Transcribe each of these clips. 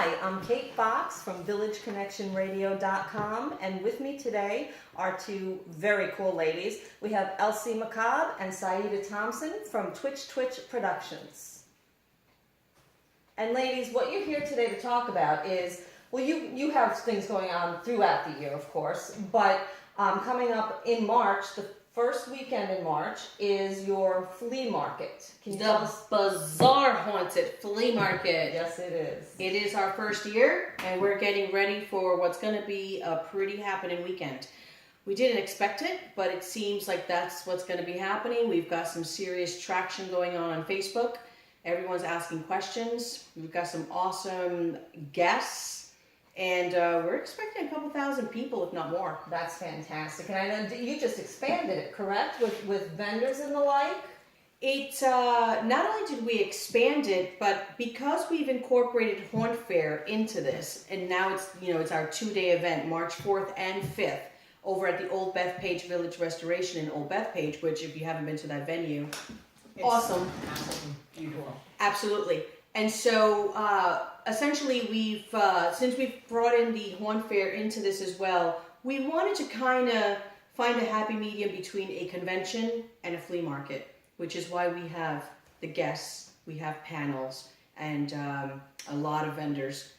Hi, I'm Kate Fox from VillageConnectionRadio.com, and with me today are two very cool ladies. We have Elsie McCobb and Saida Thompson from TwitchTwitch Productions. And ladies, what you're here today to talk about is, well, you have things going on throughout the year, of course, but coming up in March, the first weekend in March is your flea market. Can you tell us? Bizarre Haunted Flea Market. Yes, it is. It is our first year, and we're getting ready for what's going to be a pretty happening weekend. We didn't expect it, but it seems like that's what's going to be happening. We've got some serious traction going on Facebook. Everyone's asking questions. We've got some awesome guests. And we're expecting a couple thousand people, if not more. That's fantastic. And I know you just expanded it, correct? With vendors and the like? It not only did we expand it, but because we've incorporated Haunt Fair into this, and now it's our 2-day event, March 4th and 5th, over at the Old Bethpage Village Restoration in Old Bethpage, which if you haven't been to that venue, it's awesome. Beautiful. Absolutely. And so, essentially, since we've brought in the Haunt Fair into this as well, we wanted to kind of find a happy medium between a convention and a flea market, which is why we have the guests, we have panels, and a lot of vendors.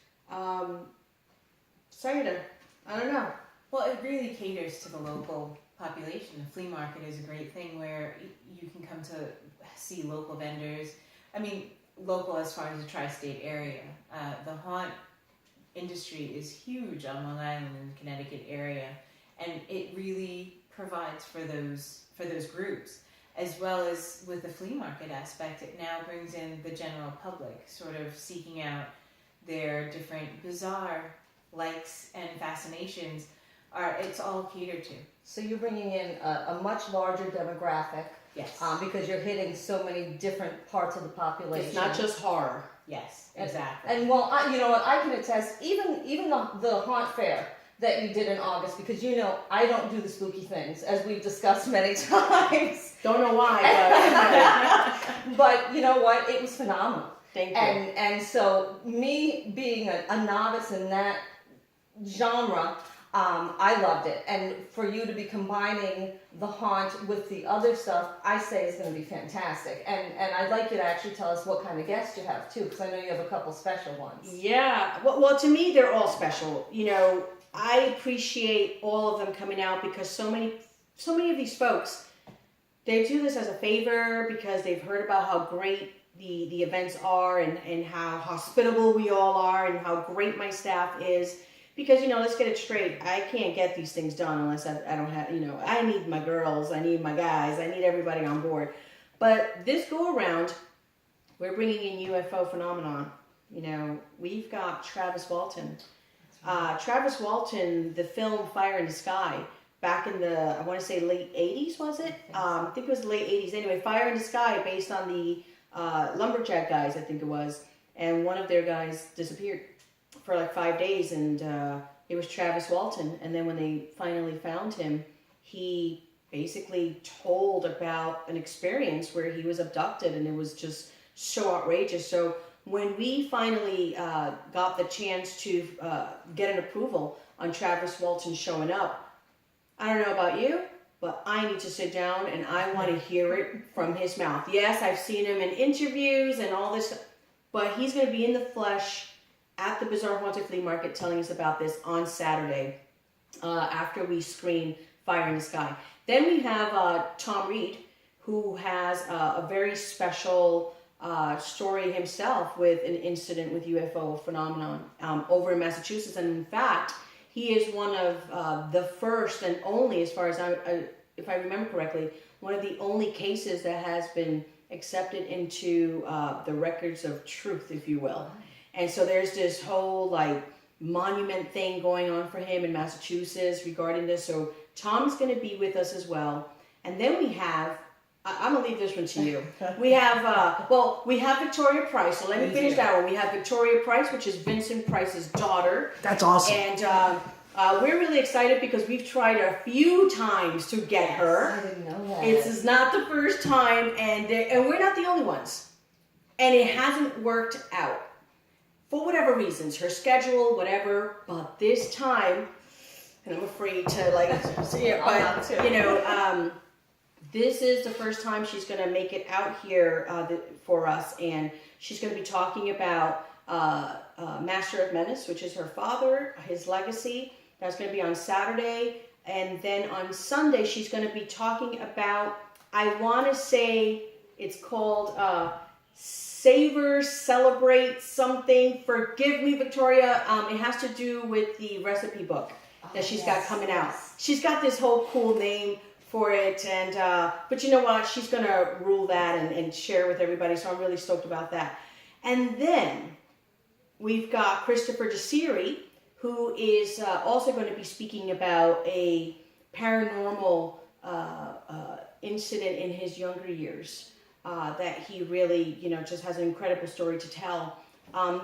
Saida, I don't know. Well, it really caters to the local population. The flea market is a great thing where you can come to see local vendors. I mean, local as far as the tri-state area. The haunt industry is huge on Long Island and the Connecticut area, and it really provides for those groups, as well as with the flea market aspect. It now brings in the general public, sort of seeking out their different bizarre likes and fascinations. It's all catered to. So you're bringing in a much larger demographic. Yes. Because you're hitting so many different parts of the population. It's not just horror. Yes, exactly. And well, you know what, I can attest, even the haunt fair that you did in August, because I don't do the spooky things, as we've discussed many times. Don't know why, but but you know what, it was phenomenal. Thank you. And so me being a novice in that genre, I loved it, and for you to be combining the haunt with the other stuff, I say is going to be fantastic. And I'd like you to actually tell us what kind of guests you have too, because I know you have a couple special ones. Yeah, well, to me they're all special. I appreciate all of them coming out because so many of these folks, they do this as a favor because they've heard about how great the events are and how hospitable we all are and how great my staff is. Because, let's get it straight. I can't get these things done unless I don't have, I need my girls, I need my guys, I need everybody on board. But this go around, we're bringing in UFO phenomenon. We've got Travis Walton. Travis Walton, the film Fire in the Sky, back in the, I want to say late 80s, was it? I think it was the late 80s. Anyway, Fire in the Sky, based on the Lumberjack guys, I think it was. And one of their guys disappeared for like 5 days, and it was Travis Walton. And then when they finally found him, he basically told about an experience where he was abducted, and it was just so outrageous. So when we finally got the chance to get an approval on Travis Walton showing up, I don't know about you, but I need to sit down and I want to hear it from his mouth. Yes, I've seen him in interviews and all this, but he's going to be in the flesh at the Bizarre Haunted Flea Market telling us about this on Saturday after we screen Fire in the Sky. Then we have Tom Reed, who has a very special story himself with an incident with UFO phenomenon over in Massachusetts. And in fact, he is one of the first and only, as far as if I remember correctly, one of the only cases that has been accepted into the records of truth, if you will. And so there's this whole monument thing going on for him in Massachusetts regarding this. So Tom's going to be with us as well. And then we have, I'm going to leave this one to you. We have, we have Victoria Price. So let me finish that one. We have Victoria Price, which is Vincent Price's daughter. That's awesome. And we're really excited because we've tried a few times to get her. I didn't know that. This is not the first time, and we're not the only ones. And it hasn't worked out. for whatever reasons, her schedule, whatever. But this time, and I'm afraid to like see it, but you know, this is the first time she's going to make it out here for us, and she's going to be talking about Master of Menace, which is her father, his legacy. That's going to be on Saturday, and then on Sunday she's going to be talking about, I want to say it's called Savor, Celebrate something. Forgive me, Victoria. It has to do with the recipe book that she's got coming out. She's got this whole cool name for it, and but you know what? She's going to rule that and share with everybody, so I'm really stoked about that. And then we've got Christopher Desiri, who is also going to be speaking about a paranormal incident in his younger years that he really, you know, just has an incredible story to tell.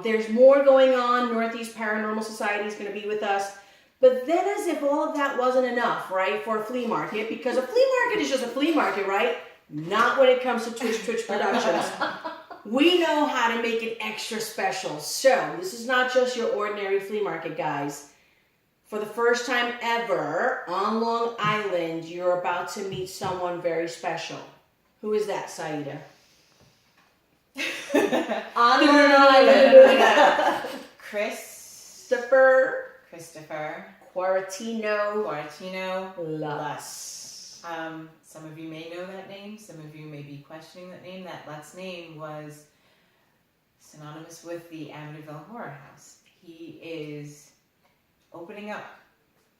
There's more going on. Northeast Paranormal Society is going to be with us. But then, as if all of that wasn't enough, right, for a flea market, because a flea market is just a flea market, right? Not when it comes to TwitchTwitch Productions. We know how to make it extra special. So, this is not just your ordinary flea market, guys. For the first time ever on Long Island, you're about to meet someone very special. Who is that, Saida? On Long Island. Christopher Quarantino Lutz. Some of you may know that name. Some of you may be questioning that name. That Lutz name was synonymous with the Amityville Horror House. He is opening up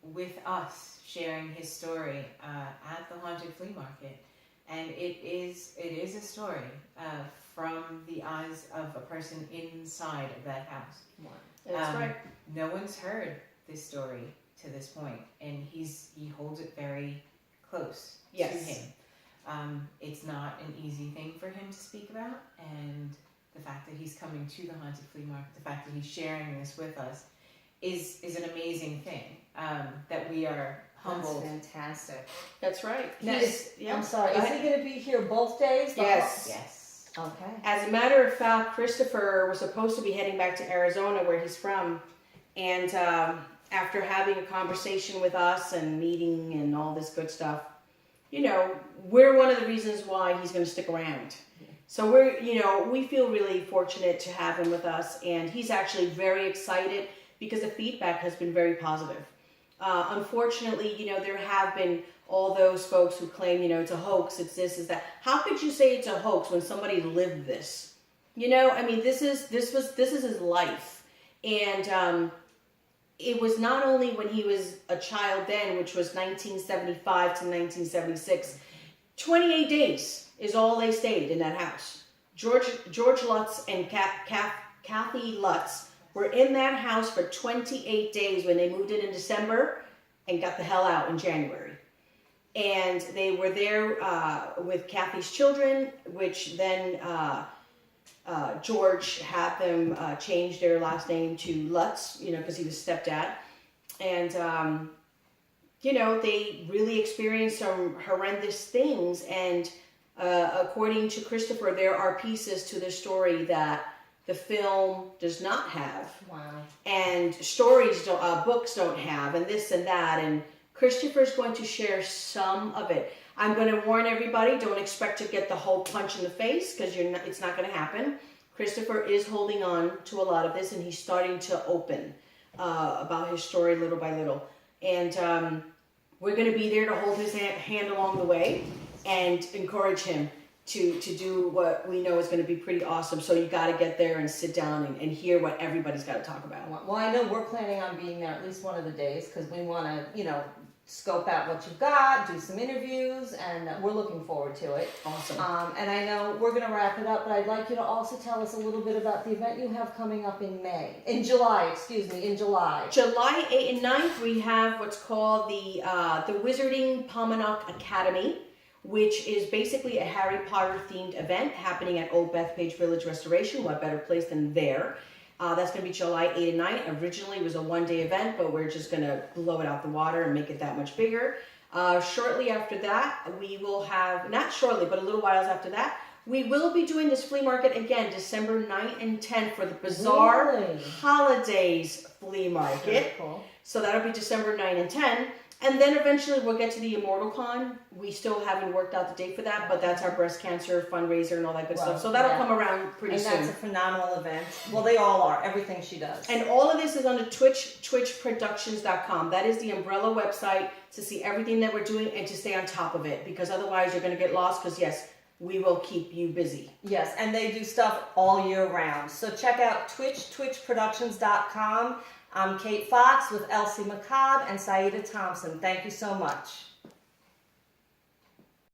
with us, sharing his story at the Haunted Flea Market. And it is a story from the eyes of a person inside of that house. Wow. That's right. No one's heard this story to this point, and he holds it very close to him. It's not an easy thing for him to speak about, and the fact that he's coming to the Haunted Flea Market, the fact that he's sharing this with us, is an amazing thing. That we are humbled. That's fantastic. That's right. Now, I'm sorry. Is he going to be here both days? Yes. Yes. Okay. As a matter of fact, Christopher was supposed to be heading back to Arizona, where he's from, and after having a conversation with us and meeting and all this good stuff, you know, we're one of the reasons why he's going to stick around. So we feel really fortunate to have him with us, and he's actually very excited because the feedback has been very positive. Unfortunately, you know, there have been all those folks who claim, you know, it's a hoax, it's this, it's that. How could you say it's a hoax when somebody lived this? You know, I mean, this is his life. And it was not only when he was a child then, which was 1975 to 1976, 28 days is all they stayed in that house. George Lutz and Kathy Lutz were in that house for 28 days when they moved in December and got the hell out in January. And they were there with Kathy's children, which then George had them change their last name to Lutz, you know, because he was stepdad. And, you know, they really experienced some horrendous things. And according to Christopher, there are pieces to the story that the film does not have. Wow. And stories books don't have, and this and that. And Christopher's going to share some of it. I'm going to warn everybody, don't expect to get the whole punch in the face, because it's not going to happen. Christopher is holding on to a lot of this, and he's starting to open about his story little by little. And we're going to be there to hold his hand along the way and encourage him to do what we know is going to be pretty awesome. So you got to get there and sit down and hear what everybody's got to talk about. Well, I know we're planning on being there at least one of the days because we want to, you know, scope out what you've got, do some interviews, and we're looking forward to it. Awesome. And I know we're going to wrap it up, but I'd like you to also tell us a little bit about the event you have coming up in July. July 8th and 9th, we have what's called the Wizarding Pominock Academy, which is basically a Harry Potter themed event happening at Old Bethpage Village Restoration. What better place than there? That's going to be July 8th and 9th. Originally it was a one-day event, but we're just going to blow it out the water and make it that much bigger. Shortly after that, we will have, not shortly, but a little while after that, We will be doing this flea market again December 9th and 10th for the Bizarre Really? Holidays Flea Market. Very cool. So that'll be December 9 and 10. And then eventually we'll get to the Immortal Con. We still haven't worked out the date for that, but that's our breast cancer fundraiser and all that good Wow. stuff. So that'll Yeah. come around pretty And soon. that's a phenomenal event. Well, they all are. Everything she does. And all of this is on the TwitchTwitchProductions.com. That is the umbrella website to see everything that we're doing and to stay on top of it. Because otherwise you're going to get lost because, yes, we will keep you busy. Yes, and they do stuff all year round. So check out TwitchTwitchProductions.com. I'm Kate Fox with Elsie McCobb and Saida Thompson. Thank you so much.